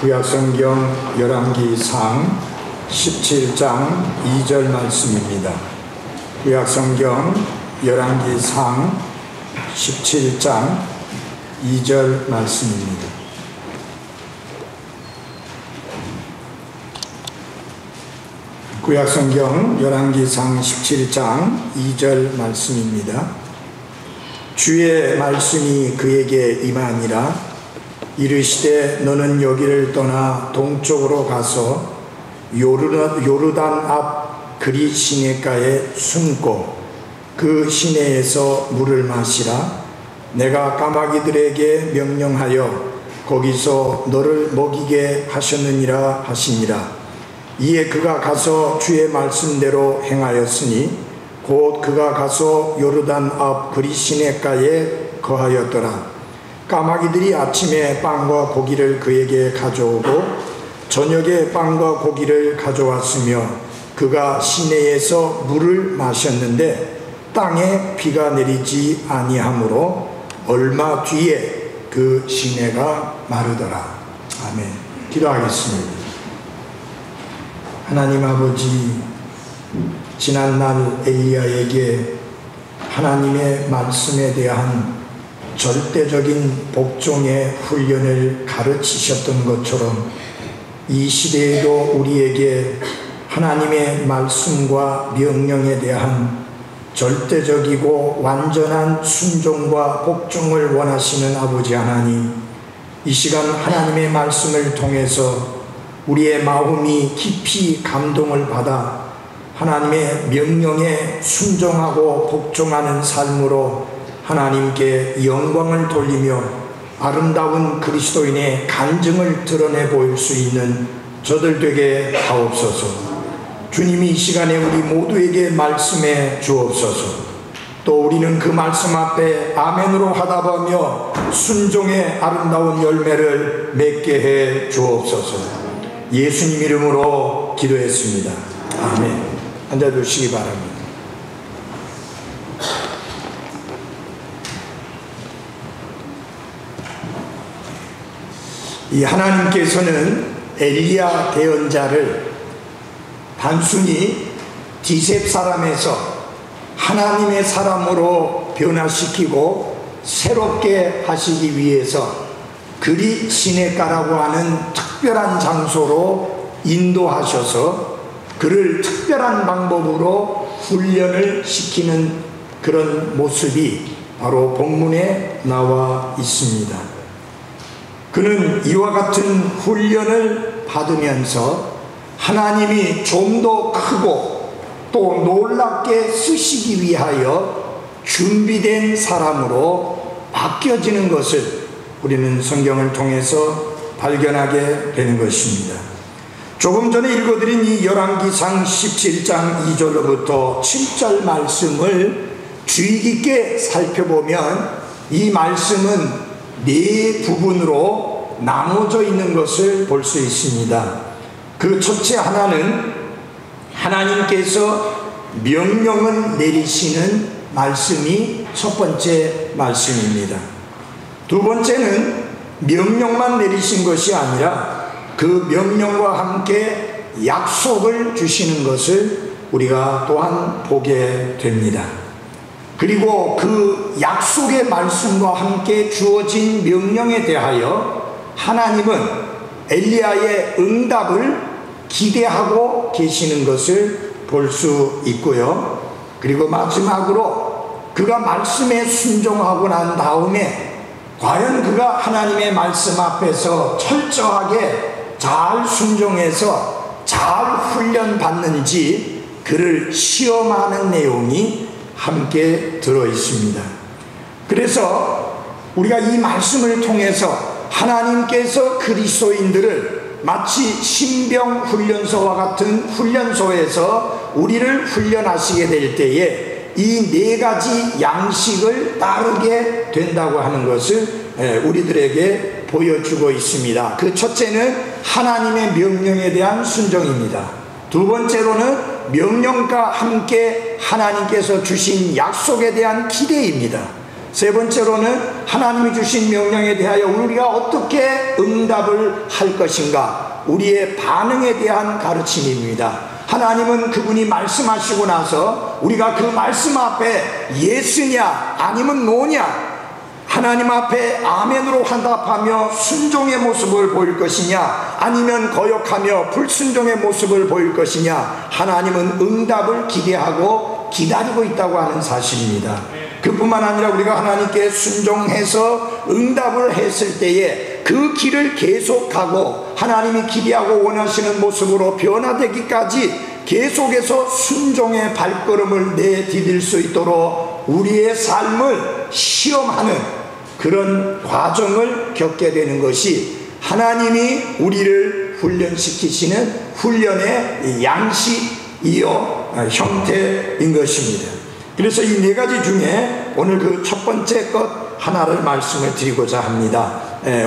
구약성경 열왕기상 17장 2절 말씀입니다. 구약성경 열왕기상 17장 2절 말씀입니다. 구약성경 열왕기상 17장 2절 말씀입니다. 주의 말씀이 그에게 임하니라. 이르시되 너는 여기를 떠나 동쪽으로 가서 요르단 앞 그리 시내가에 숨고 그 시내에서 물을 마시라. 내가 까마귀들에게 명령하여 거기서 너를 먹이게 하셨느니라 하시니라. 이에 그가 가서 주의 말씀대로 행하였으니 곧 그가 가서 요르단 앞 그리 시내가에 거하였더라. 까마귀들이 아침에 빵과 고기를 그에게 가져오고 저녁에 빵과 고기를 가져왔으며 그가 시내에서 물을 마셨는데 땅에 비가 내리지 아니하므로 얼마 뒤에 그 시내가 마르더라. 아멘. 기도하겠습니다. 하나님 아버지, 지난날 엘리야에게 하나님의 말씀에 대한 절대적인 복종의 훈련을 가르치셨던 것처럼 이 시대에도 우리에게 하나님의 말씀과 명령에 대한 절대적이고 완전한 순종과 복종을 원하시는 아버지 하나님, 이 시간 하나님의 말씀을 통해서 우리의 마음이 깊이 감동을 받아 하나님의 명령에 순종하고 복종하는 삶으로 하나님께 영광을 돌리며 아름다운 그리스도인의 간증을 드러내 보일 수 있는 저들 되게 하옵소서. 주님이 이 시간에 우리 모두에게 말씀해 주옵소서. 또 우리는 그 말씀 앞에 아멘으로 하답하며 순종의 아름다운 열매를 맺게 해 주옵소서. 예수님 이름으로 기도했습니다. 아멘. 앉아주시기 바랍니다. 이 하나님께서는 엘리야 대언자를 단순히 디셉 사람에서 하나님의 사람으로 변화시키고 새롭게 하시기 위해서 그리 시내가라고 하는 특별한 장소로 인도하셔서 그를 특별한 방법으로 훈련을 시키는 그런 모습이 바로 본문에 나와 있습니다. 그는 이와 같은 훈련을 받으면서 하나님이 좀 더 크고 또 놀랍게 쓰시기 위하여 준비된 사람으로 바뀌어지는 것을 우리는 성경을 통해서 발견하게 되는 것입니다. 조금 전에 읽어드린 이 열왕기상 17장 2절로부터 7절 말씀을 주의 깊게 살펴보면 이 말씀은 네 부분으로 나눠져 있는 것을 볼 수 있습니다. 그 첫째 하나는 하나님께서 명령을 내리시는 말씀이 첫 번째 말씀입니다. 두 번째는 명령만 내리신 것이 아니라 그 명령과 함께 약속을 주시는 것을 우리가 또한 보게 됩니다. 그리고 그 약속의 말씀과 함께 주어진 명령에 대하여 하나님은 엘리야의 응답을 기대하고 계시는 것을 볼 수 있고요. 그리고 마지막으로 그가 말씀에 순종하고 난 다음에 과연 그가 하나님의 말씀 앞에서 철저하게 잘 순종해서 잘 훈련받는지 그를 시험하는 내용이 함께 들어 있습니다. 그래서 우리가 이 말씀을 통해서 하나님께서 그리스도인들을 마치 신병훈련소와 같은 훈련소에서 우리를 훈련하시게 될 때에 이 네 가지 양식을 따르게 된다고 하는 것을 우리들에게 보여주고 있습니다. 그 첫째는 하나님의 명령에 대한 순종입니다. 두 번째로는 명령과 함께 하나님께서 주신 약속에 대한 기대입니다. 세 번째로는 하나님이 주신 명령에 대하여 우리가 어떻게 응답을 할 것인가, 우리의 반응에 대한 가르침입니다. 하나님은 그분이 말씀하시고 나서 우리가 그 말씀 앞에 예스냐 아니면 노냐, 하나님 앞에 아멘으로 환답하며 순종의 모습을 보일 것이냐 아니면 거역하며 불순종의 모습을 보일 것이냐, 하나님은 응답을 기대하고 기다리고 있다고 하는 사실입니다. 그뿐만 아니라 우리가 하나님께 순종해서 응답을 했을 때에 그 길을 계속하고 하나님이 기대하고 원하시는 모습으로 변화되기까지 계속해서 순종의 발걸음을 내디딜 수 있도록 우리의 삶을 시험하는 그런 과정을 겪게 되는 것이 하나님이 우리를 훈련시키시는 훈련의 양식이요 형태인 것입니다. 그래서 이 네 가지 중에 오늘 그 첫 번째 것 하나를 말씀을 드리고자 합니다.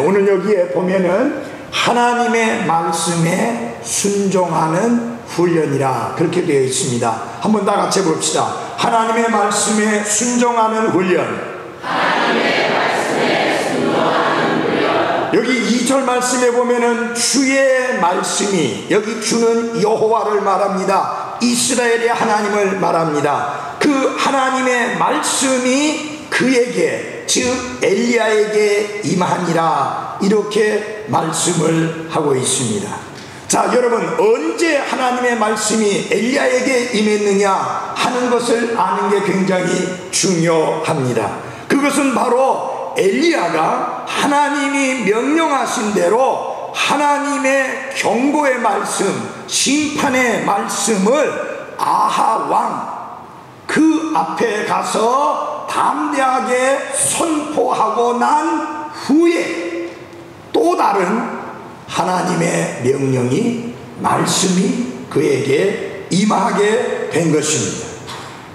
오늘 여기에 보면은 하나님의 말씀에 순종하는 훈련이라 그렇게 되어 있습니다. 한번 다 같이 해봅시다. 하나님의 말씀에 순종하는 훈련. 하나님의 말씀에 순종하는 훈련. 여기 2절 말씀에 보면은 주의 말씀이, 여기 주는 여호와를 말합니다. 이스라엘의 하나님을 말합니다. 그 하나님의 말씀이 그에게, 즉 엘리야에게 임하니라, 이렇게 말씀을 하고 있습니다. 자, 여러분, 언제 하나님의 말씀이 엘리야에게 임했느냐 하는 것을 아는 게 굉장히 중요합니다. 그것은 바로 엘리야가 하나님이 명령하신 대로 하나님의 경고의 말씀, 심판의 말씀을 아하 왕 그 앞에 가서 담대하게 선포하고 난 후에 또 다른 하나님의 명령이, 말씀이 그에게 임하게 된 것입니다.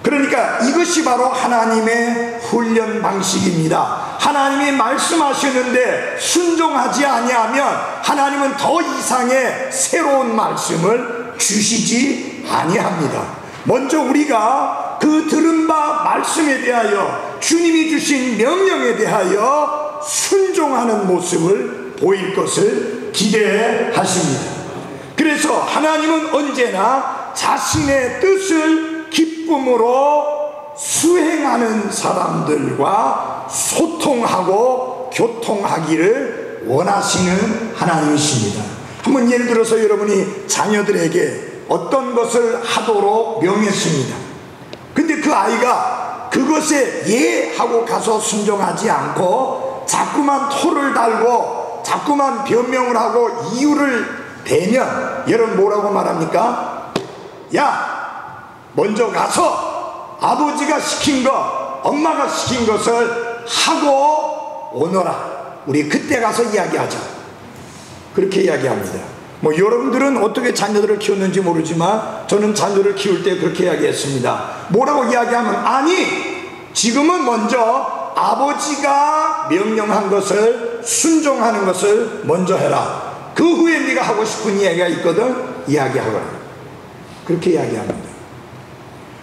그러니까 이것이 바로 하나님의 훈련 방식입니다. 하나님이 말씀하시는데 순종하지 아니하면 하나님은 더 이상의 새로운 말씀을 주시지 아니합니다. 먼저 우리가 그 들은 바 말씀에 대하여, 주님이 주신 명령에 대하여 순종하는 모습을 보일 것을 기대하십니다. 그래서 하나님은 언제나 자신의 뜻을 기쁨으로 수행하는 사람들과 소통하고 교통하기를 원하시는 하나님이십니다. 한번 예를 들어서 여러분이 자녀들에게 어떤 것을 하도록 명했습니다. 근데 그 아이가 그것에 예 하고 가서 순종하지 않고 자꾸만 토를 달고 자꾸만 변명을 하고 이유를 대면 여러분 뭐라고 말합니까? 야, 먼저 가서 아버지가 시킨 것, 엄마가 시킨 것을 하고 오너라. 우리 그때 가서 이야기하자. 그렇게 이야기합니다. 뭐 여러분들은 어떻게 자녀들을 키웠는지 모르지만 저는 자녀를 키울 때 그렇게 이야기했습니다. 뭐라고 이야기하면, 아니 지금은 먼저 아버지가 명령한 것을 순종하는 것을 먼저 해라. 그 후에 네가 하고 싶은 이야기가 있거든 이야기하거라. 그렇게 이야기합니다.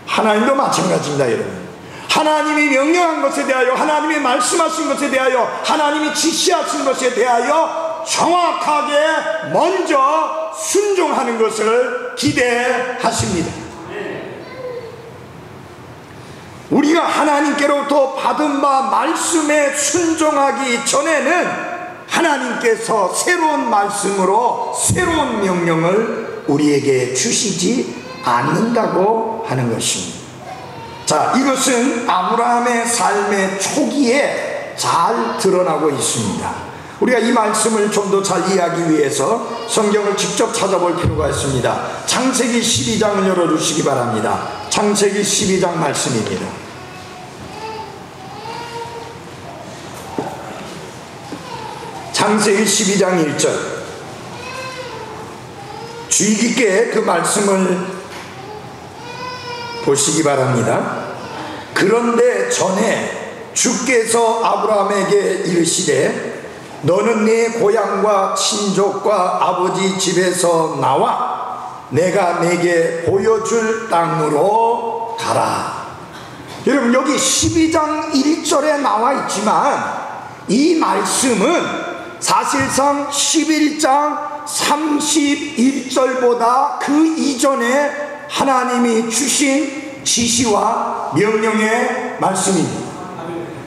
하나님도 마찬가지입니다. 여러분, 하나님이 명령한 것에 대하여, 하나님이 말씀하신 것에 대하여, 하나님이 지시하신 것에 대하여 정확하게 먼저 순종하는 것을 기대하십니다. 우리가 하나님께로부터 받은 바 말씀에 순종하기 전에는 하나님께서 새로운 말씀으로 새로운 명령을 우리에게 주시지 않는다고 하는 것입니다. 자, 이것은 아브라함의 삶의 초기에 잘 드러나고 있습니다. 우리가 이 말씀을 좀 더 잘 이해하기 위해서 성경을 직접 찾아볼 필요가 있습니다. 창세기 12장을 열어주시기 바랍니다. 창세기 12장 말씀입니다. 창세기 12장 1절, 주의 깊게 그 말씀을 보시기 바랍니다. 그런데 전에 주께서 아브라함에게 이르시되 너는 네 고향과 친족과 아버지 집에서 나와 내가 내게 보여줄 땅으로 가라. 여러분 여기 12장 1절에 나와 있지만 이 말씀은 사실상 11장 31절보다 그 이전에 하나님이 주신 지시와 명령의 말씀입니다.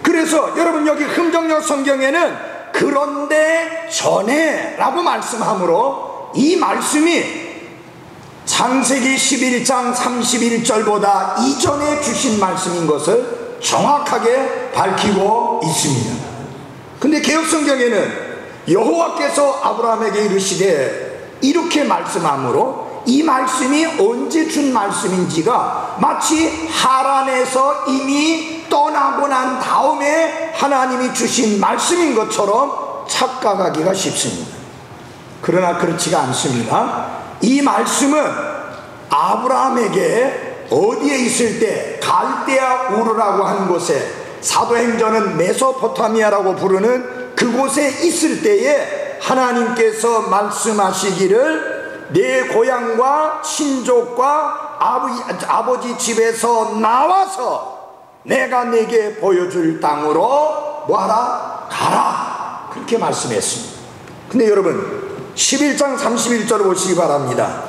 그래서 여러분 여기 흥정역 성경에는 그런데 전에 라고 말씀하므로 이 말씀이 창세기 11장 31절보다 이전에 주신 말씀인 것을 정확하게 밝히고 있습니다. 근데 개역성경에는 여호와께서 아브라함에게 이르시되 이렇게 말씀하므로 이 말씀이 언제 준 말씀인지가 마치 하란에서 이미 떠나고 난 다음에 하나님이 주신 말씀인 것처럼 착각하기가 쉽습니다. 그러나 그렇지가 않습니다. 이 말씀은 아브라함에게 어디에 있을 때 갈대아 우르라고 하는 곳에, 사도행전은 메소포타미아라고 부르는 그곳에 있을 때에 하나님께서 말씀하시기를 내 고향과 친족과 아버지 집에서 나와서 내가 내게 보여줄 땅으로 뭐하라? 가라. 그렇게 말씀했습니다. 근데 여러분 11장 31절 보시기 바랍니다.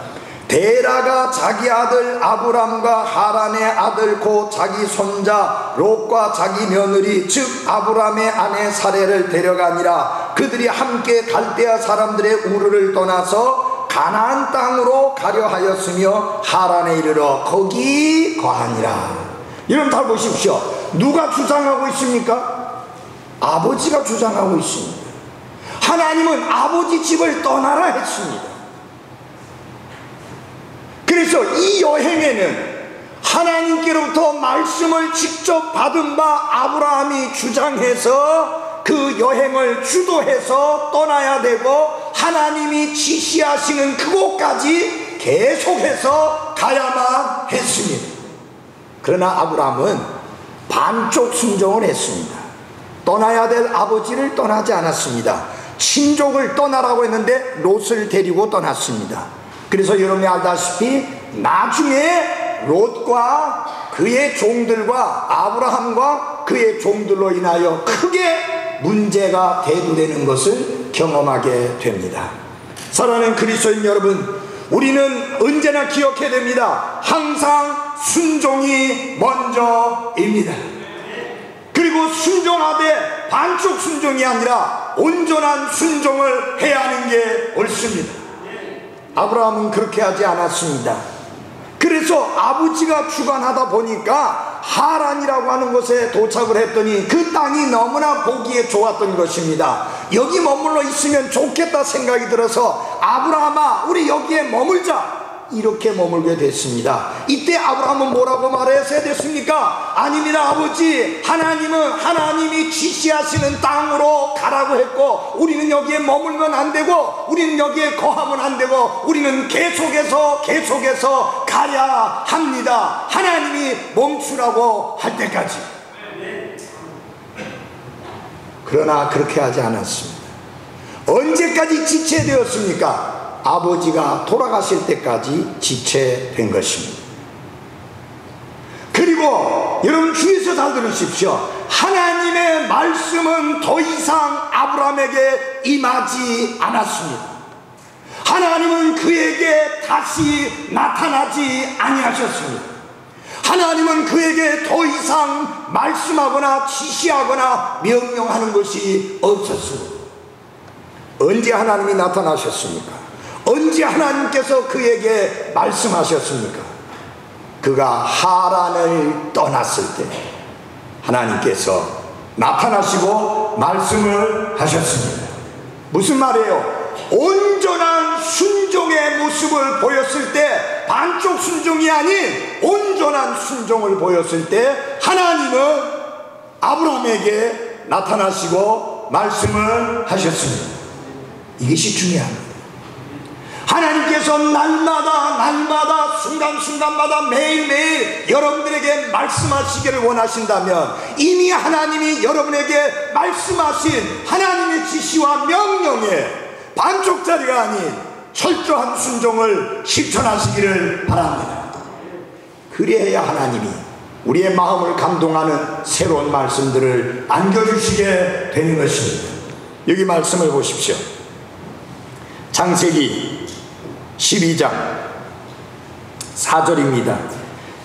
데라가 자기 아들 아브람과 하란의 아들 곧 자기 손자 롯과 자기 며느리 즉 아브람의 아내 사레를 데려가니라. 그들이 함께 갈대아 사람들의 우르를 떠나서 가나안 땅으로 가려 하였으며 하란에 이르러 거기 거하니라. 여러분 잘 보십시오. 누가 주장하고 있습니까? 아버지가 주장하고 있습니다. 하나님은 아버지 집을 떠나라 했습니다. 그래서 이 여행에는 하나님께로부터 말씀을 직접 받은 바 아브라함이 주장해서 그 여행을 주도해서 떠나야 되고 하나님이 지시하시는 그곳까지 계속해서 가야만 했습니다. 그러나 아브라함은 반쪽 순종을 했습니다. 떠나야 될 아버지를 떠나지 않았습니다. 친족을 떠나라고 했는데 롯을 데리고 떠났습니다. 그래서 여러분이 알다시피 나중에 롯과 그의 종들과 아브라함과 그의 종들로 인하여 크게 문제가 대두되는 것을 경험하게 됩니다. 사랑하는 그리스도인 여러분, 우리는 언제나 기억해야 됩니다. 항상 순종이 먼저입니다. 그리고 순종하되 반쪽 순종이 아니라 온전한 순종을 해야 하는 게 옳습니다. 아브라함은 그렇게 하지 않았습니다. 그래서 아버지가 주관하다 보니까 하란이라고 하는 곳에 도착을 했더니 그 땅이 너무나 보기에 좋았던 것입니다. 여기 머물러 있으면 좋겠다 생각이 들어서 아브라함아 우리 여기에 머물자 이렇게 머물게 됐습니다. 이때 아브라함은 뭐라고 말했어야 됐습니까? 아닙니다 아버지, 하나님은 하나님이 지시하시는 땅으로 가라고 했고 우리는 여기에 머물면 안 되고 우리는 여기에 거하면 안 되고 우리는 계속해서 가야 합니다. 하나님이 멈추라고 할 때까지. 그러나 그렇게 하지 않았습니다. 언제까지 지체되었습니까? 아버지가 돌아가실 때까지 지체된 것입니다. 그리고 여러분 주의해서 잘 들으십시오. 하나님의 말씀은 더 이상 아브라함에게 임하지 않았습니다. 하나님은 그에게 다시 나타나지 아니하셨습니다. 하나님은 그에게 더 이상 말씀하거나 지시하거나 명령하는 것이 없었습니다. 언제 하나님이 나타나셨습니까? 언제 하나님께서 그에게 말씀하셨습니까? 그가 하란을 떠났을 때 하나님께서 나타나시고 말씀을 하셨습니다. 무슨 말이에요? 온전한 순종의 모습을 보였을 때, 반쪽 순종이 아닌 온전한 순종을 보였을 때 하나님은 아브라함에게 나타나시고 말씀을 하셨습니다. 이것이 중요합니다. 하나님께서 날마다 순간순간마다 매일매일 여러분들에게 말씀하시기를 원하신다면 이미 하나님이 여러분에게 말씀하신 하나님의 지시와 명령에 반쪽짜리가 아닌 철저한 순종을 실천하시기를 바랍니다. 그래야 하나님이 우리의 마음을 감동하는 새로운 말씀들을 안겨주시게 되는 것입니다. 여기 말씀을 보십시오. 창세기 12장 4절입니다.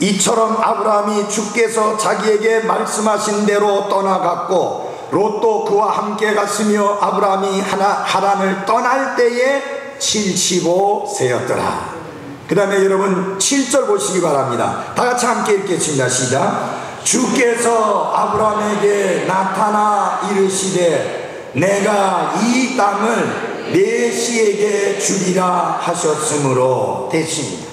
이처럼 아브라함이 주께서 자기에게 말씀하신 대로 떠나갔고 롯도 그와 함께 갔으며 아브라함이 하란을 떠날 때에 75세였더라. 그 다음에 여러분 7절 보시기 바랍니다. 다 같이 함께 읽겠습니다. 시작. 주께서 아브라함에게 나타나 이르시되 내가 이 땅을 내 씨에게 주리라 하셨으므로 됐습니다.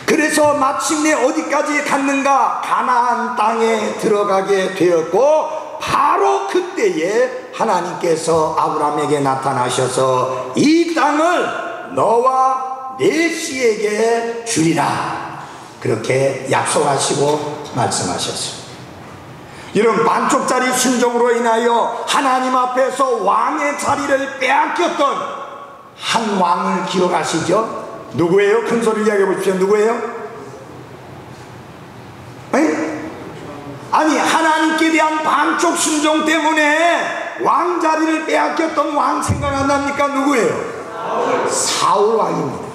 그래서 마침내 어디까지 갔는가? 가나안 땅에 들어가게 되었고 바로 그때에 하나님께서 아브라함에게 나타나셔서 이 땅을 너와 내 씨에게 주리라 그렇게 약속하시고 말씀하셨습니다. 여러분, 반쪽짜리 순종으로 인하여 하나님 앞에서 왕의 자리를 빼앗겼던 한 왕을 기억하시죠? 누구예요? 큰 소리 이야기해 보십시오. 누구예요? 에? 아니, 하나님께 대한 반쪽 순종 때문에 왕 자리를 빼앗겼던 왕 생각 안 납니까? 누구예요? 사울 왕입니다.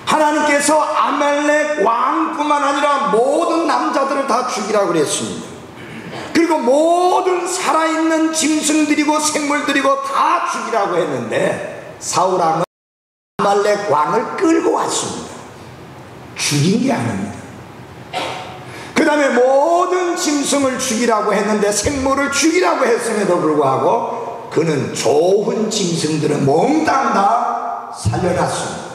하나님께서 아말렉 왕뿐만 아니라 모든 남자들을 다 죽이라고 그랬습니다. 그리고 모든 살아있는 짐승들이고 생물들이고 다 죽이라고 했는데 사울 왕은 아말렉 왕을 끌고 왔습니다. 죽인 게 아닙니다. 그 다음에 모든 짐승을 죽이라고 했는데 생물을 죽이라고 했음에도 불구하고 그는 좋은 짐승들은 몽땅 다 살려놨습니다.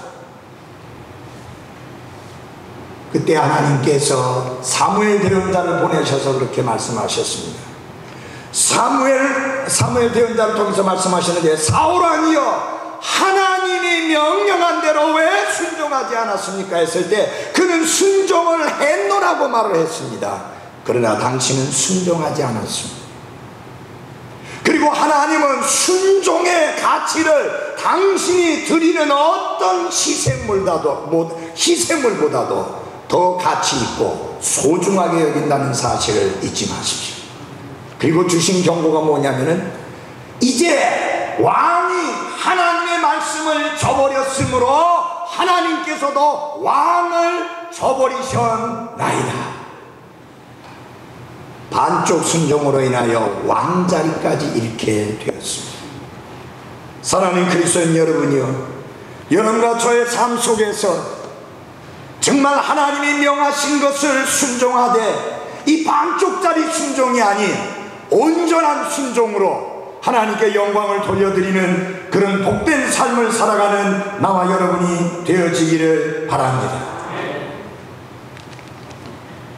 그때 하나님께서 사무엘 대언자를 보내셔서 그렇게 말씀하셨습니다. 사무엘 대언자를 통해서 말씀하셨는데 사울 왕이여 하나님이 명령한 대로 왜 순종하지 않았습니까? 했을 때 그는 순종을 했노라고 말을 했습니다. 그러나 당신은 순종하지 않았습니다. 그리고 하나님은 순종의 가치를 당신이 드리는 어떤 희생물보다도 더 가치 있고 소중하게 여긴다는 사실을 잊지 마십시오. 그리고 주신 경고가 뭐냐면은 이제 왕이 하나님의 말씀을 저버렸으므로 하나님께서도 왕을 저버리셨나이다. 반쪽 순종으로 인하여 왕자리까지 잃게 되었습니다. 사랑하는 그리스도인 여러분이요, 여러분과 저의 삶 속에서 정말 하나님이 명하신 것을 순종하되 이 반쪽짜리 순종이 아닌 온전한 순종으로 하나님께 영광을 돌려드리는 그런 복된 삶을 살아가는 나와 여러분이 되어지기를 바랍니다.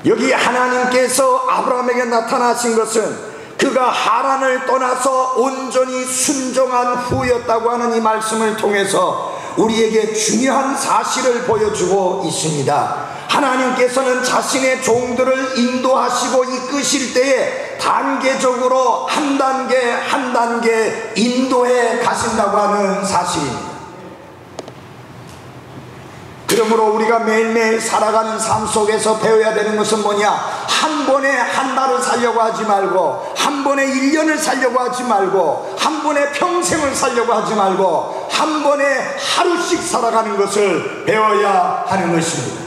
여기 하나님께서 아브라함에게 나타나신 것은 그가 하란을 떠나서 온전히 순종한 후였다고 하는 이 말씀을 통해서 우리에게 중요한 사실을 보여주고 있습니다. 하나님께서는 자신의 종들을 인도하시고 이끄실 때에 단계적으로 한 단계 한 단계 인도해 가신다고 하는 사실입니다. 그러므로 우리가 매일매일 살아가는 삶 속에서 배워야 되는 것은 뭐냐? 한 번에 한 달을 살려고 하지 말고, 한 번에 1년을 살려고 하지 말고, 한 번에 평생을 살려고 하지 말고, 한 번에 하루씩 살아가는 것을 배워야 하는 것입니다.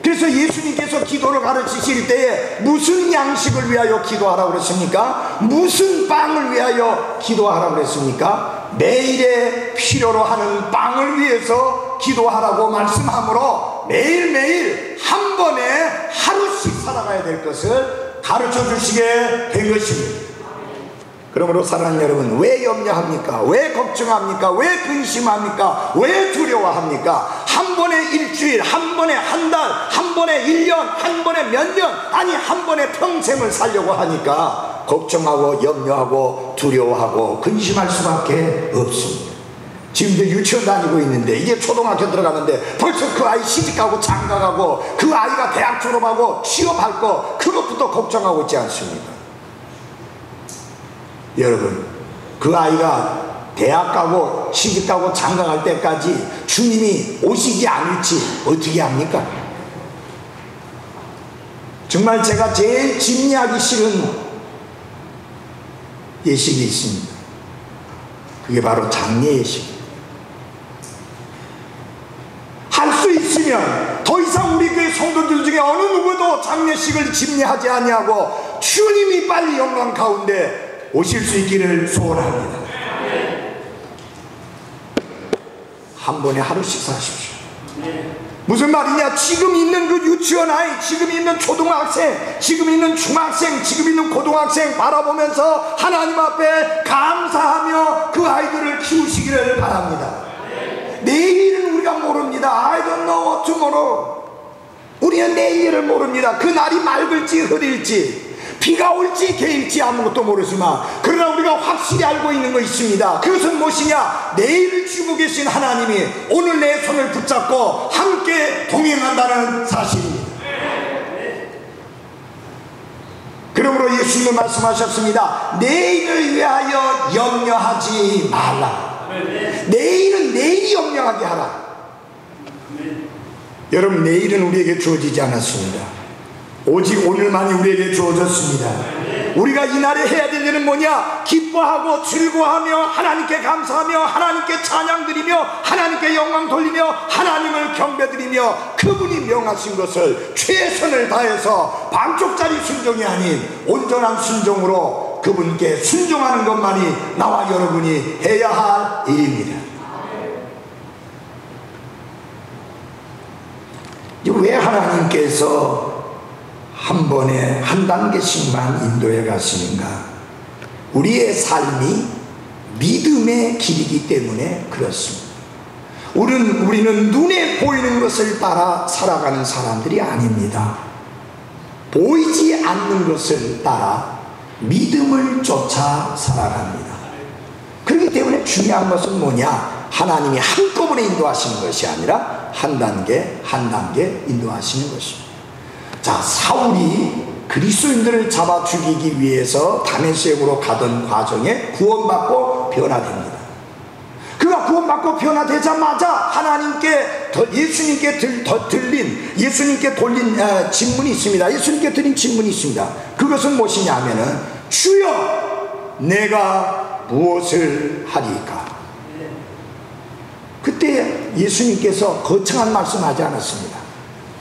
그래서 예수님께서 기도를 가르치실 때에 무슨 양식을 위하여 기도하라고 그랬습니까? 무슨 빵을 위하여 기도하라고 그랬습니까? 매일의 필요로 하는 빵을 위해서 기도하라고 말씀하므로 매일매일 한 번에 하루씩 살아가야 될 것을 가르쳐 주시게 된 것입니다. 그러므로 사랑하는 여러분, 왜 염려합니까? 왜 걱정합니까? 왜 근심합니까? 왜 두려워합니까? 한 번에 일주일, 한 번에 한 달, 한 번에 1년, 한 번에 몇 년, 아니 한 번에 평생을 살려고 하니까 걱정하고 염려하고 두려워하고 근심할 수밖에 없습니다. 지금도 유치원 다니고 있는데 이제 초등학교 들어가는데 벌써 그 아이 시집가고 장가가고 그 아이가 대학 졸업하고 취업할 거 그것부터 걱정하고 있지 않습니까? 여러분, 그 아이가 대학 가고 시집 가고 장가갈 때까지 주님이 오시지 않을지 어떻게 합니까? 정말 제가 제일 집리하기 싫은 예식이 있습니다. 그게 바로 장례 예식. 할 수 있으면 더 이상 우리 교회 성도들 중에 어느 누구도 장례식을 집례하지 아니하고 주님이 빨리 영광 가운데 오실 수 있기를 소원합니다. 한 번에 하루씩 사십시오. 무슨 말이냐? 지금 있는 그 유치원 아이, 지금 있는 초등학생, 지금 있는 중학생, 지금 있는 고등학생 바라보면서 하나님 앞에 감사하며 그 아이들을 키우시기를 바랍니다. 내일은 우리가 모릅니다. I don't know tomorrow. 우리는 내일을 모릅니다. 그날이 맑을지 흐릴지, 비가 올지 개일지 아무것도 모르지만, 그러나 우리가 확실히 알고 있는 거 있습니다. 그것은 무엇이냐? 내일을 주고 계신 하나님이 오늘 내 손을 붙잡고 함께 동행한다는 사실입니다. 그러므로 예수님은 말씀하셨습니다. 내일을 위하여 염려하지 말라. 내일은 내일이 염려하게 하라. 여러분, 내일은 우리에게 주어지지 않았습니다. 오직 오늘만이 우리에게 주어졌습니다. 우리가 이날에 해야 될 일은 뭐냐? 기뻐하고 즐거워하며 하나님께 감사하며 하나님께 찬양드리며 하나님께 영광 돌리며 하나님을 경배드리며 그분이 명하신 것을 최선을 다해서 반쪽짜리 순종이 아닌 온전한 순종으로 그분께 순종하는 것만이 나와 여러분이 해야 할 일입니다. 왜 하나님께서 한 번에 한 단계씩만 인도해 가시는가? 우리의 삶이 믿음의 길이기 때문에 그렇습니다. 우리는 눈에 보이는 것을 따라 살아가는 사람들이 아닙니다. 보이지 않는 것을 따라 믿음을 쫓아 살아갑니다. 그렇기 때문에 중요한 것은 뭐냐? 하나님이 한꺼번에 인도하시는 것이 아니라 한 단계 한 단계 인도하시는 것입니다. 자, 사울이 그리스도인들을 잡아 죽이기 위해서 다메섹으로 가던 과정에 구원받고 변화됩니다. 그가 구원받고 변화되자마자 하나님께 예수님께 돌린 질문이 있습니다. 예수님께 드린 질문이 있습니다. 그것은 무엇이냐 하면은, 주여 내가 무엇을 하리까? 그때 예수님께서 거창한 말씀하지 않았습니다.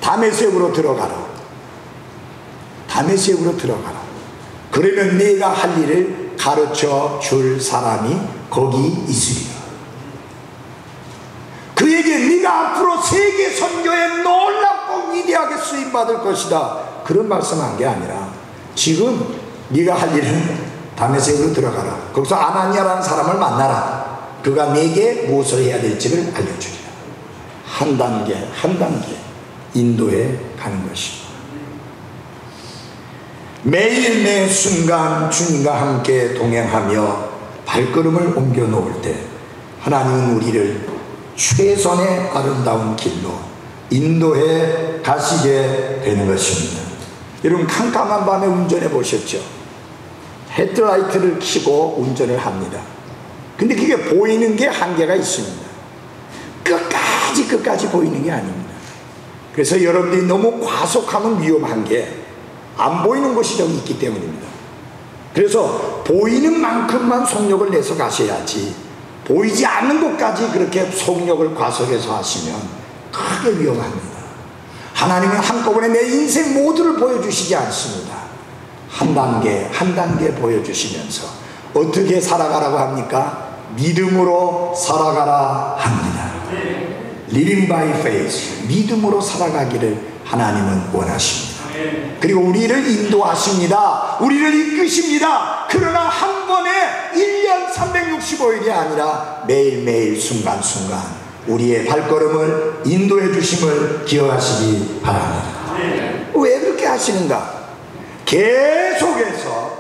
다메섹으로 들어가라. 다메섹으로 들어가라. 그러면 네가 할 일을 가르쳐 줄 사람이 거기 있으리라. 그에게 네가 앞으로 세계 선교에 놀랍고 위대하게 쓰임받을 것이다. 그런 말씀한 게 아니라, 지금 네가 할 일은 다메섹으로 들어가라. 거기서 아나니아라는 사람을 만나라. 그가 내게 무엇을 해야 될지를 알려주리라. 한 단계 한 단계 인도해 가는 것입니다. 매일 매 순간 주님과 함께 동행하며 발걸음을 옮겨 놓을 때 하나님은 우리를 최선의 아름다운 길로 인도해 가시게 되는 것입니다. 여러분, 캄캄한 밤에 운전해 보셨죠? 헤드라이트를 켜고 운전을 합니다. 근데 그게 보이는 게 한계가 있습니다. 끝까지 보이는 게 아닙니다. 그래서 여러분들이 너무 과속하면 위험한 게 안 보이는 것이 좀 있기 때문입니다. 그래서 보이는 만큼만 속력을 내서 가셔야지, 보이지 않는 곳까지 그렇게 속력을 과속해서 하시면 크게 위험합니다. 하나님은 한꺼번에 내 인생 모두를 보여주시지 않습니다. 한 단계 한 단계 보여주시면서 어떻게 살아가라고 합니까? 믿음으로 살아가라 합니다. Living by faith, 믿음으로 살아가기를 하나님은 원하십니다. 그리고 우리를 인도하십니다. 우리를 이끄십니다. 그러나 한 번에 1년 365일이 아니라 매일매일 순간순간 우리의 발걸음을 인도해 주심을 기억하시기 바랍니다. 왜 그렇게 하시는가? 계속해서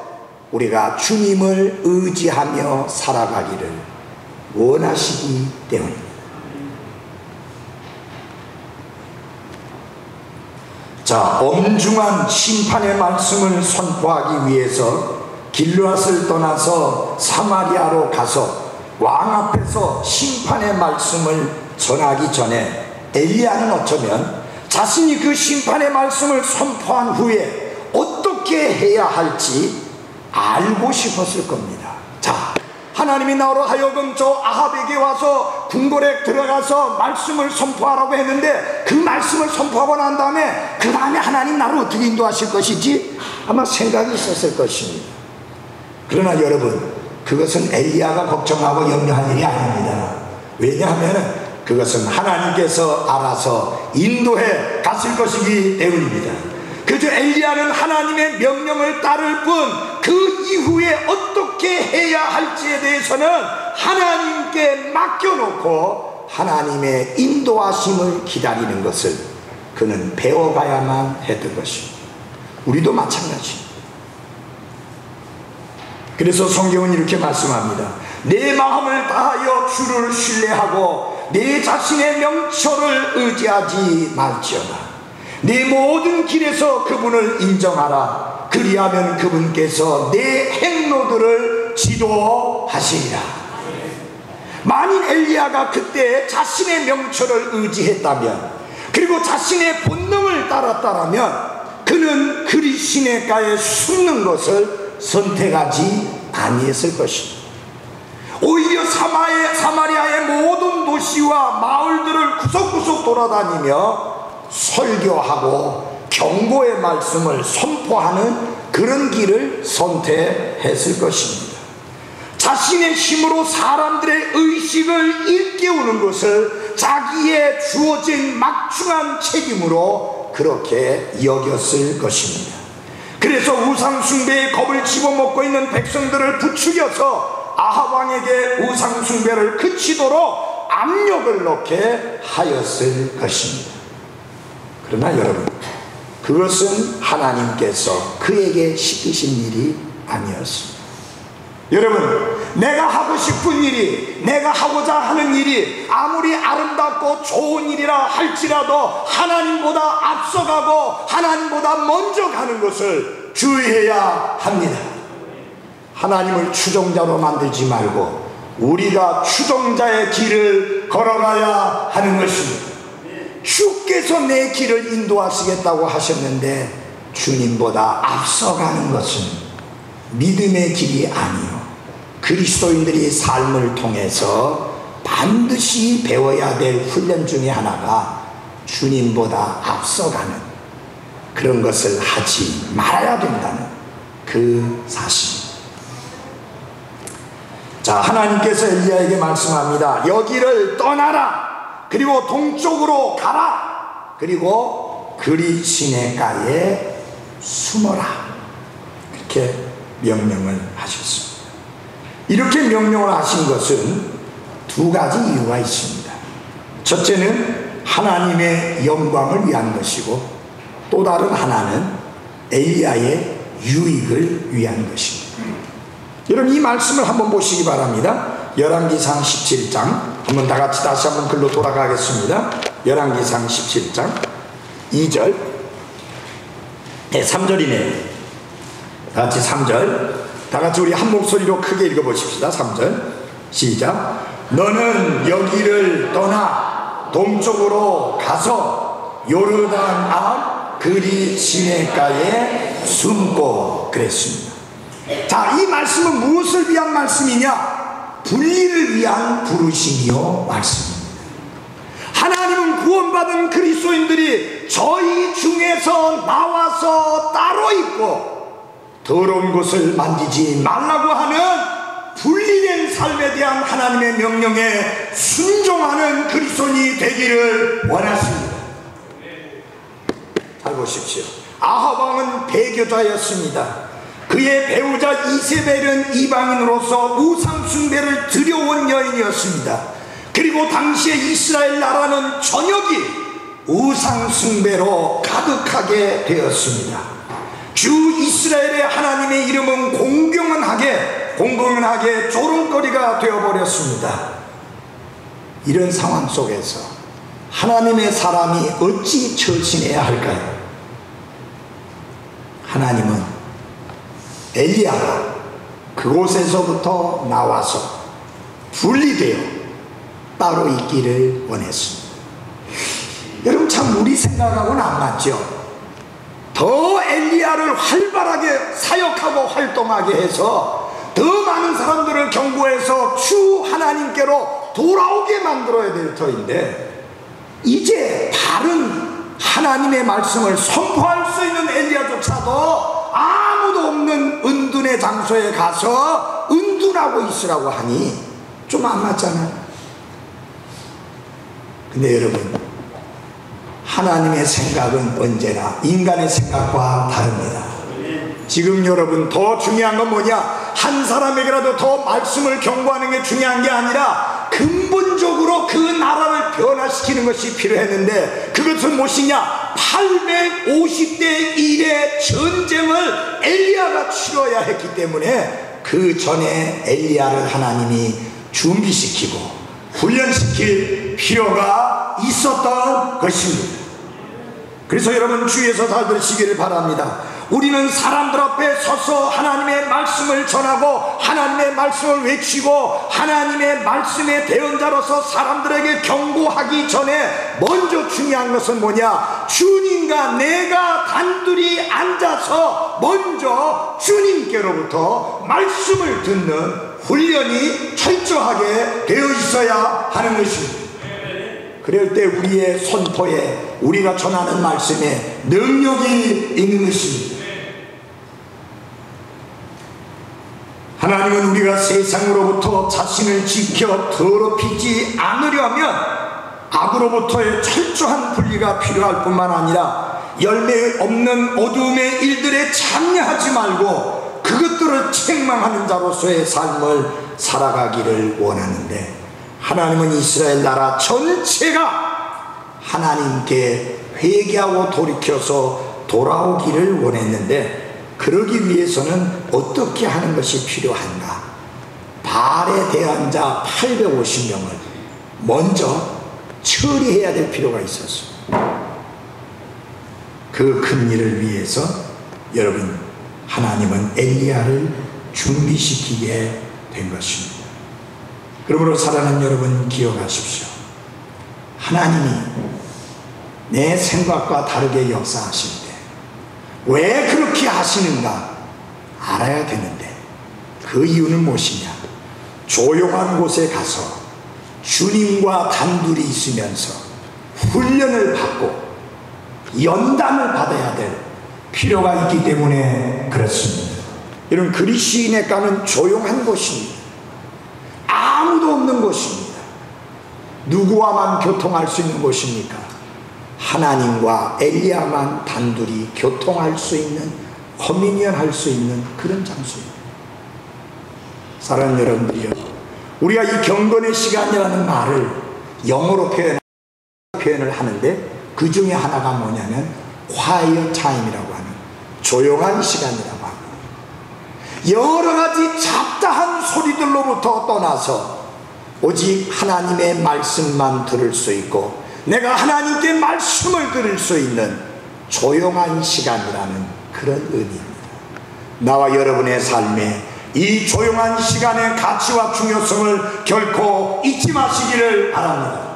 우리가 주님을 의지하며 살아가기를 원하시기 때문입니다. 자, 엄중한 심판의 말씀을 선포하기 위해서 길르앗을 떠나서 사마리아로 가서 왕 앞에서 심판의 말씀을 전하기 전에 엘리야는 어쩌면 자신이 그 심판의 말씀을 선포한 후에 어떻게 해야 할지 알고 싶었을 겁니다. 자, 하나님이 나로 하여금 저 아합에게 와서 궁궐에 들어가서 말씀을 선포하라고 했는데 그 말씀을 선포하고 난 다음에 그 다음에 하나님 나를 어떻게 인도하실 것이지 아마 생각이 있었을 것입니다. 그러나 여러분, 그것은 엘리야가 걱정하고 염려할 일이 아닙니다. 왜냐하면 그것은 하나님께서 알아서 인도해 가실 것이기 때문입니다. 그저 엘리야는 하나님의 명령을 따를 뿐 그 이후에 어떻게 해야 할지에 대해서는 하나님께 맡겨놓고 하나님의 인도하심을 기다리는 것을 그는 배워가야만 했던 것입니다. 우리도 마찬가지입니다. 그래서 성경은 이렇게 말씀합니다. 내 마음을 다하여 주를 신뢰하고 내 자신의 명철을 의지하지 말지어다. 내 모든 길에서 그분을 인정하라. 그리하면 그분께서 내 행로들을 지도하시리라. 만일 엘리야가 그때 자신의 명철을 의지했다면, 그리고 자신의 본능을 따랐다면 그는 그리 시냇가에 숨는 것을 선택하지 아니했을 것입니다. 오히려 사마리아의 모든 도시와 마을들을 구석구석 돌아다니며 설교하고 경고의 말씀을 선포하는 그런 길을 선택했을 것입니다. 자신의 힘으로 사람들의 의식을 일깨우는 것을 자기의 주어진 막중한 책임으로 그렇게 여겼을 것입니다. 그래서 우상숭배의 겁을 집어먹고 있는 백성들을 부추겨서 아합 왕에게 우상숭배를 그치도록 압력을 넣게 하였을 것입니다. 그러나 여러분, 그것은 하나님께서 그에게 시키신 일이 아니었습니다. 여러분, 내가 하고 싶은 일이, 내가 하고자 하는 일이 아무리 아름답고 좋은 일이라 할지라도 하나님보다 앞서가고 하나님보다 먼저 가는 것을 주의해야 합니다. 하나님을 추종자로 만들지 말고 우리가 추종자의 길을 걸어가야 하는 것입니다. 주께서 내 길을 인도하시겠다고 하셨는데 주님보다 앞서가는 것은 믿음의 길이 아니요, 그리스도인들이 삶을 통해서 반드시 배워야 될 훈련 중에 하나가 주님보다 앞서가는 그런 것을 하지 말아야 된다는 그 사실입니다. 자, 하나님께서 엘리야에게 말씀합니다. 여기를 떠나라. 그리고 동쪽으로 가라. 그리고 그리 시냇가에 숨어라. 이렇게 명령을 하셨습니다. 이렇게 명령을 하신 것은 두 가지 이유가 있습니다. 첫째는 하나님의 영광을 위한 것이고, 또 다른 하나는 엘리야의 유익을 위한 것입니다. 여러분, 이 말씀을 한번 보시기 바랍니다. 열왕기상 17장 한번 다 같이 다시 한번 글로 돌아가겠습니다. 열왕기상 17장 2절, 3절이네요. 다 같이 3절, 다 같이 우리 한 목소리로 크게 읽어보십시다. 3절 시작. 너는 여기를 떠나 동쪽으로 가서 요르단 앞 그리 시냇가에 숨고 그랬습니다. 자, 이 말씀은 무엇을 위한 말씀이냐? 분리를 위한 부르심이요 말씀입니다. 하나님은 구원받은 그리스도인들이 저희 중에서 나와서 따로 있고 더러운 것을 만지지 말라고 하는 분리된 삶에 대한 하나님의 명령에 순종하는 그리스도인이 되기를 원하십니다. 잘 보십시오. 아합 왕은 배교자였습니다. 그의 배우자 이세벨은 이방인으로서 우상숭배를 들여온 여인이었습니다. 그리고 당시에 이스라엘 나라는 전역이 우상숭배로 가득하게 되었습니다. 주 이스라엘의 하나님의 이름은 공공연하게 조롱거리가 되어버렸습니다. 이런 상황 속에서 하나님의 사람이 어찌 처신해야 할까요? 하나님은 엘리야가 그곳에서부터 나와서 분리되어 따로 있기를 원했습니다. 여러분, 참 우리 생각하고는 안 맞죠? 더 엘리야를 활발하게 사역하고 활동하게 해서 더 많은 사람들을 경고해서 주 하나님께로 돌아오게 만들어야 될 터인데, 이제 다른 하나님의 말씀을 선포할 수 있는 엘리야조차도 아무도 없는 은둔의 장소에 가서 은둔하고 있으라고 하니 좀 안 맞잖아요. 근데 여러분, 하나님의 생각은 언제나 인간의 생각과 다릅니다. 지금 여러분, 더 중요한 건 뭐냐? 한 사람에게라도 더 말씀을 경고하는 게 중요한 게 아니라 근본적으로 그 나라를 변화시키는 것이 필요했는데, 그것은 무엇이냐? 850대 1의 전쟁을 엘리야가 치러야 했기 때문에 그 전에 엘리야를 하나님이 준비시키고 훈련시킬 필요가 있었던 것입니다. 그래서 여러분, 주위에서 잘 들으시기를 바랍니다. 우리는 사람들 앞에 서서 하나님의 말씀을 전하고 하나님의 말씀을 외치고 하나님의 말씀의 대언자로서 사람들에게 경고하기 전에 먼저 중요한 것은 뭐냐? 주님과 내가 단둘이 앉아서 먼저 주님께로부터 말씀을 듣는 훈련이 철저하게 되어 있어야 하는 것입니다. 그럴 때 우리의 선포에, 우리가 전하는 말씀에 능력이 있는 것입니다. 하나님은 우리가 세상으로부터 자신을 지켜 더럽히지 않으려면 악으로부터의 철저한 분리가 필요할 뿐만 아니라 열매 없는 어두움의 일들에 참여하지 말고 그것들을 책망하는 자로서의 삶을 살아가기를 원하는데, 하나님은 이스라엘 나라 전체가 하나님께 회개하고 돌이켜서 돌아오기를 원했는데, 그러기 위해서는 어떻게 하는 것이 필요한가? 바알에 대한 자 850명을 먼저 처리해야 될 필요가 있었습니다. 그 큰 일을 위해서 여러분, 하나님은 엘리야를 준비시키게 된 것입니다. 그러므로 사랑하는 여러분, 기억하십시오. 하나님이 내 생각과 다르게 역사하실 때 왜 그렇게 하시는가 알아야 되는데, 그 이유는 무엇이냐? 조용한 곳에 가서 주님과 단둘이 있으면서 훈련을 받고 연단을 받아야 될 필요가 있기 때문에 그렇습니다. 이런 그리스인에 가는 조용한 곳입니다. 아무도 없는 곳입니다. 누구와만 교통할 수 있는 곳입니까? 하나님과 엘리야만 단둘이 교통할 수 있는, 커뮤니언 할 수 있는 그런 장소입니다. 사랑하는 여러분들이요, 우리가 이 경건의 시간이라는 말을 영어로 표현을 하는데, 그 중에 하나가 뭐냐면 quiet time이라고 하는 조용한 시간이라고 합니다. 여러 가지 잡다한 소리들로부터 떠나서 오직 하나님의 말씀만 들을 수 있고 내가 하나님께 말씀을 들을 수 있는 조용한 시간이라는 그런 의미입니다. 나와 여러분의 삶에 이 조용한 시간의 가치와 중요성을 결코 잊지 마시기를 바랍니다.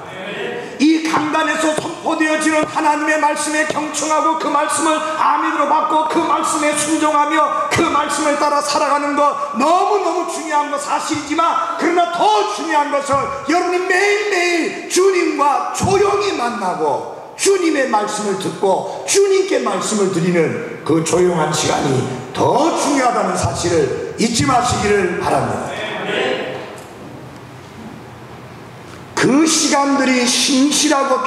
이 강단에서 선포되어지는 하나님의 말씀에 경청하고 그 말씀을 아멘으로 받고 그 말씀에 순종하며 그 말씀을 따라 살아가는 것 너무너무 중요한 것 사실이지만, 그러나 더 중요한 것은 여러분이 매일매일 주님과 조용히 만나고 주님의 말씀을 듣고 주님께 말씀을 드리는 그 조용한 시간이 더 중요하다는 사실을 잊지 마시기를 바랍니다. 그 시간들이 신실하고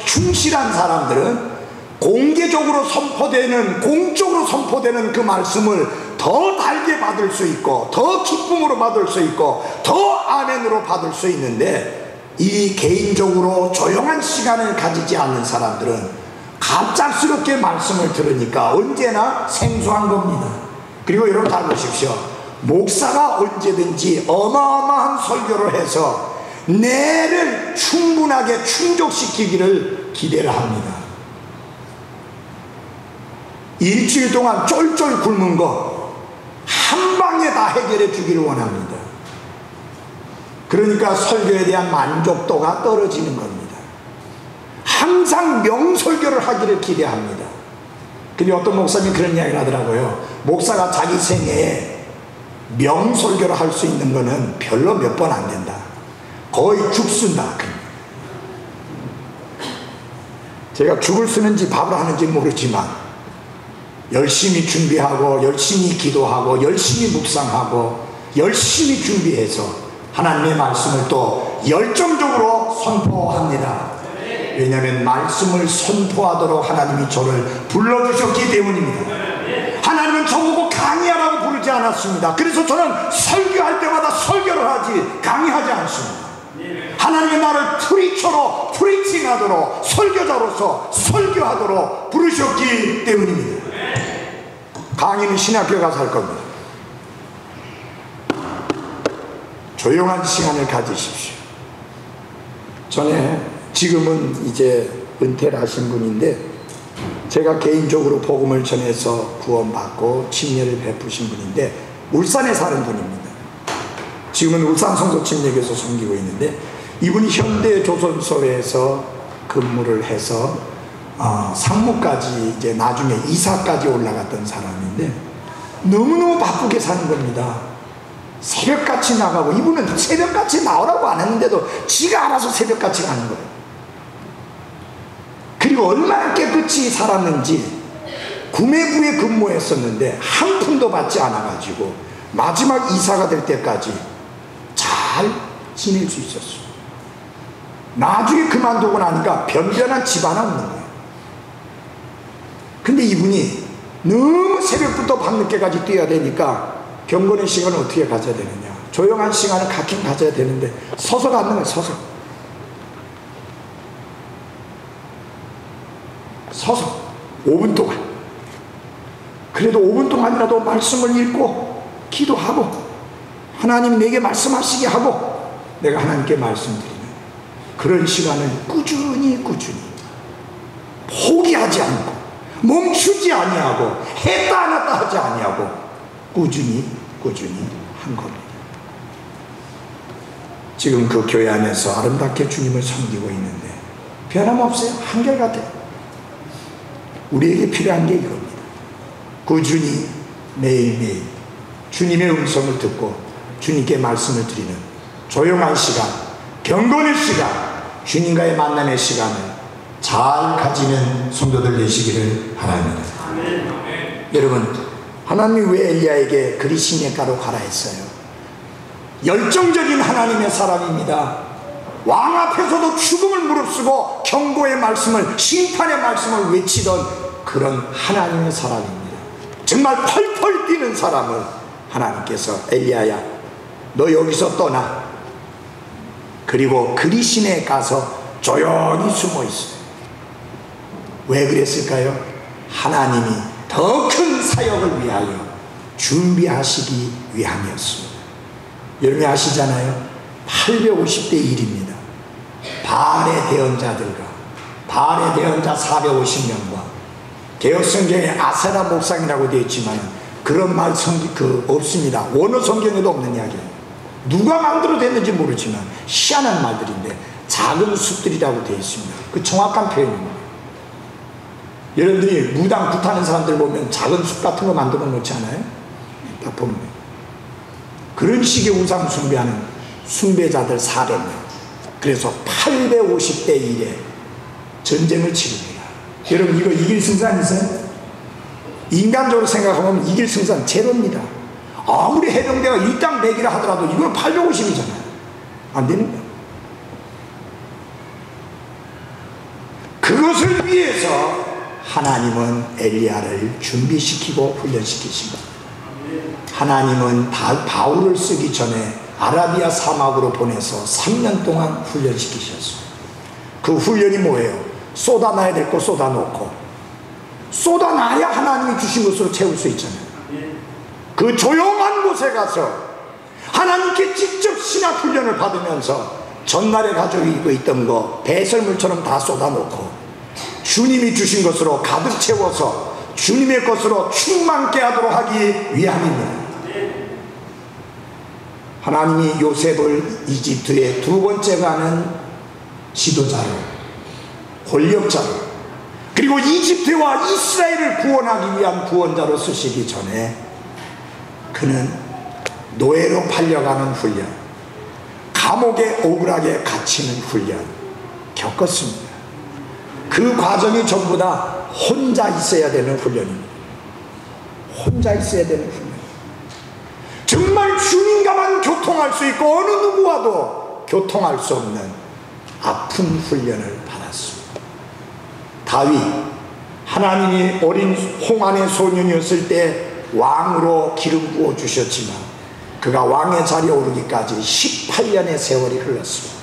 충실한 사람들은 공개적으로 선포되는, 공적으로 선포되는 그 말씀을 더 달게 받을 수 있고 더 기쁨으로 받을 수 있고 더 아멘으로 받을 수 있는데, 이 개인적으로 조용한 시간을 가지지 않는 사람들은 갑작스럽게 말씀을 들으니까 언제나 생소한 겁니다. 그리고 여러분 잘 보십시오. 목사가 언제든지 어마어마한 설교를 해서 뇌를 충분하게 충족시키기를 기대를 합니다. 일주일 동안 쫄쫄 굶은 거 한 방에 다 해결해 주기를 원합니다. 그러니까 설교에 대한 만족도가 떨어지는 겁니다. 항상 명설교를 하기를 기대합니다. 근데 어떤 목사님이 그런 이야기를 하더라고요. 목사가 자기 생애에 명설교를 할 수 있는 거는 별로 몇 번 안 된다. 거의 죽순다. 제가 죽을 쓰는지 밥을 하는지 모르지만 열심히 준비하고 열심히 기도하고 열심히 묵상하고 열심히 준비해서 하나님의 말씀을 또 열정적으로 선포합니다. 왜냐하면 말씀을 선포하도록 하나님이 저를 불러주셨기 때문입니다. 하나님은 저보고 강의하라고 부르지 않았습니다. 그래서 저는 설교할 때마다 설교를 하지 강의하지 않습니다. 하나님이 나를 프리처로 프리칭하도록 설교자로서 설교하도록 부르셨기 때문입니다. 강의는 신학교에 가서 할 겁니다. 조용한 시간을 가지십시오. 전에 지금은 이제 은퇴를 하신 분인데 제가 개인적으로 복음을 전해서 구원받고 침례를 베푸신 분인데 울산에 사는 분입니다. 지금은 울산 성도침례교에서 섬기고 있는데 이분이 현대조선소에서 근무를 해서 상무까지 이제 나중에 이사까지 올라갔던 사람인데 너무너무 바쁘게 사는 겁니다. 새벽같이 나가고, 이분은 새벽같이 나오라고 안 했는데도 지가 알아서 새벽같이 가는 거예요. 그리고 얼마나 깨끗이 살았는지 구매부에 근무했었는데 한 푼도 받지 않아가지고 마지막 이사가 될 때까지 잘 지낼 수 있었어요. 나중에 그만두고 나니까 변변한 집 하나 없는 거예요. 근데 이분이 너무 새벽부터 밤늦게까지 뛰어야 되니까 경건의 시간을 어떻게 가져야 되느냐, 조용한 시간을 가끔 가져야 되는데 서서 갖는 거예요. 서서 5분 동안, 그래도 5분 동안이라도 말씀을 읽고 기도하고 하나님 내게 말씀하시게 하고 내가 하나님께 말씀드리는 그런 시간을 꾸준히 포기하지 않고 멈추지 아니하고 했다 안 했다 하지 아니하고 꾸준히 한 겁니다. 지금 그 교회 안에서 아름답게 주님을 섬기고 있는데 변함없어요. 한결같아요. 우리에게 필요한 게 이겁니다. 꾸준히 매일매일 주님의 음성을 듣고 주님께 말씀을 드리는 조용한 시간, 경건의 시간, 주님과의 만남의 시간을 잘 가지는 성도들 되시기를 바랍니다. 여러분, 하나님이 왜 엘리야에게 그리 시냇가로 가라 했어요? 열정적인 하나님의 사람입니다. 왕 앞에서도 죽음을 무릅쓰고 경고의 말씀을, 심판의 말씀을 외치던 그런 하나님의 사람입니다. 정말 펄펄 뛰는 사람을 하나님께서 엘리야야 너 여기서 떠나, 그리고 그리시내에 가서 조용히 숨어 있어요. 왜 그랬을까요? 하나님이 더 큰 사역을 위하여 준비하시기 위함이었습니다. 여러분이 아시잖아요. 850대 1입니다. 바알의 대언자들과 바알의 대언자 450명과 개혁성경에 아세라 목상이라고 되어 있지만 그런 말 없습니다. 원어 성경에도 없는 이야기예요. 누가 만들어냈는지 모르지만 희한한 말들인데 작은 숲들이라고 되어 있습니다. 그 정확한 표현입니다. 여러분들이 무당 굿하는 사람들 보면 작은 숲 같은 거 만들어 놓지 않아요? 딱 보면 그런 식의 우상 숭배하는 숭배자들 400명. 그래서 850대 1에 전쟁을 치릅니다. 여러분 이거 이길 승산 있어요? 인간적으로 생각하면 이길 승산 제로입니다. 아무리 해병대가 이 땅 내기라 하더라도 이건 850이잖아요. 안 됩니다. 그것을 위해서 하나님은 엘리야를 준비시키고 훈련시키신 겁니다. 하나님은 바울을 쓰기 전에 아라비아 사막으로 보내서 3년 동안 훈련시키셨어요. 그 훈련이 뭐예요? 쏟아놔야 될 거 쏟아놓고, 쏟아놔야 하나님이 주신 것으로 채울 수 있잖아요. 그 조용한 곳에 가서 하나님께 직접 신학 훈련을 받으면서 전날에 가지고 있던 거 배설물처럼 다 쏟아놓고 주님이 주신 것으로 가득 채워서 주님의 것으로 충만케 하도록 하기 위함입니다. 하나님이 요셉을 이집트의 두 번째 가는 지도자로, 권력자로, 그리고 이집트와 이스라엘을 구원하기 위한 구원자로 쓰시기 전에 그는 노예로 팔려가는 훈련, 감옥에 억울하게 갇히는 훈련 겪었습니다. 그 과정이 전부 다 혼자 있어야 되는 훈련입니다. 혼자 있어야 되는 훈련. 정말 주님과만 교통할 수 있고 어느 누구와도 교통할 수 없는 아픈 훈련을 받았습니다. 다윗, 하나님이 어린 홍안의 소년이었을 때 왕으로 기름 부어 주셨지만 그가 왕의 자리에 오르기까지 18년의 세월이 흘렀습니다.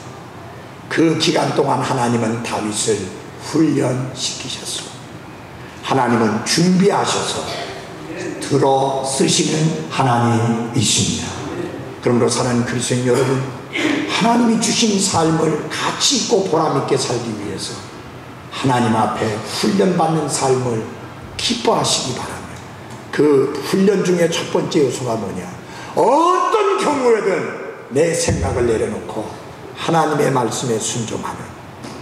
그 기간 동안 하나님은 다윗을 훈련시키셨습니다. 하나님은 준비하셔서 들어 쓰시는 하나님이십니다. 그러므로 사랑하는 그리스도인 여러분, 하나님이 주신 삶을 가치 있고 보람있게 살기 위해서 하나님 앞에 훈련받는 삶을 기뻐하시기 바랍니다. 그 훈련 중에 첫 번째 요소가 뭐냐? 어떤 경우에든 내 생각을 내려놓고 하나님의 말씀에 순종하는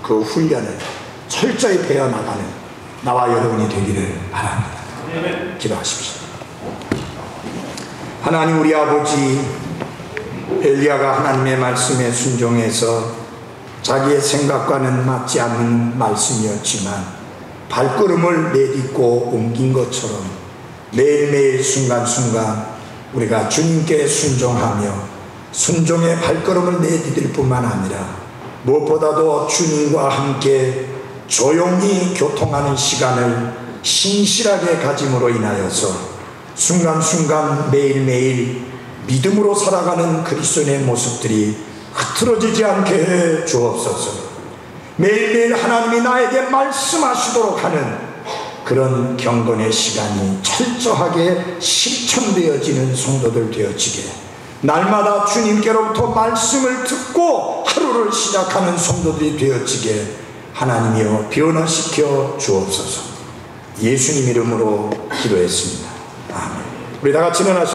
그 훈련을 철저히 배워나가는 나와 여러분이 되기를 바랍니다. 기도하십시오. 하나님 우리 아버지, 엘리야가 하나님의 말씀에 순종해서 자기의 생각과는 맞지 않는 말씀이었지만 발걸음을 내딛고 옮긴 것처럼 매일매일 순간순간 우리가 주님께 순종하며 순종의 발걸음을 내디딜 뿐만 아니라 무엇보다도 주님과 함께 조용히 교통하는 시간을 신실하게 가짐으로 인하여서 순간순간 매일매일 믿음으로 살아가는 그리스도인의 모습들이 흐트러지지 않게 해 주옵소서. 매일매일 하나님이 나에게 말씀하시도록 하는 그런 경건의 시간이 철저하게 실천되어지는 성도들 되어지게, 날마다 주님께로부터 말씀을 듣고 하루를 시작하는 성도들이 되어지게 하나님이여 변화시켜 주옵소서. 예수님 이름으로 기도했습니다. 아멘. 우리 다 같이 일어나시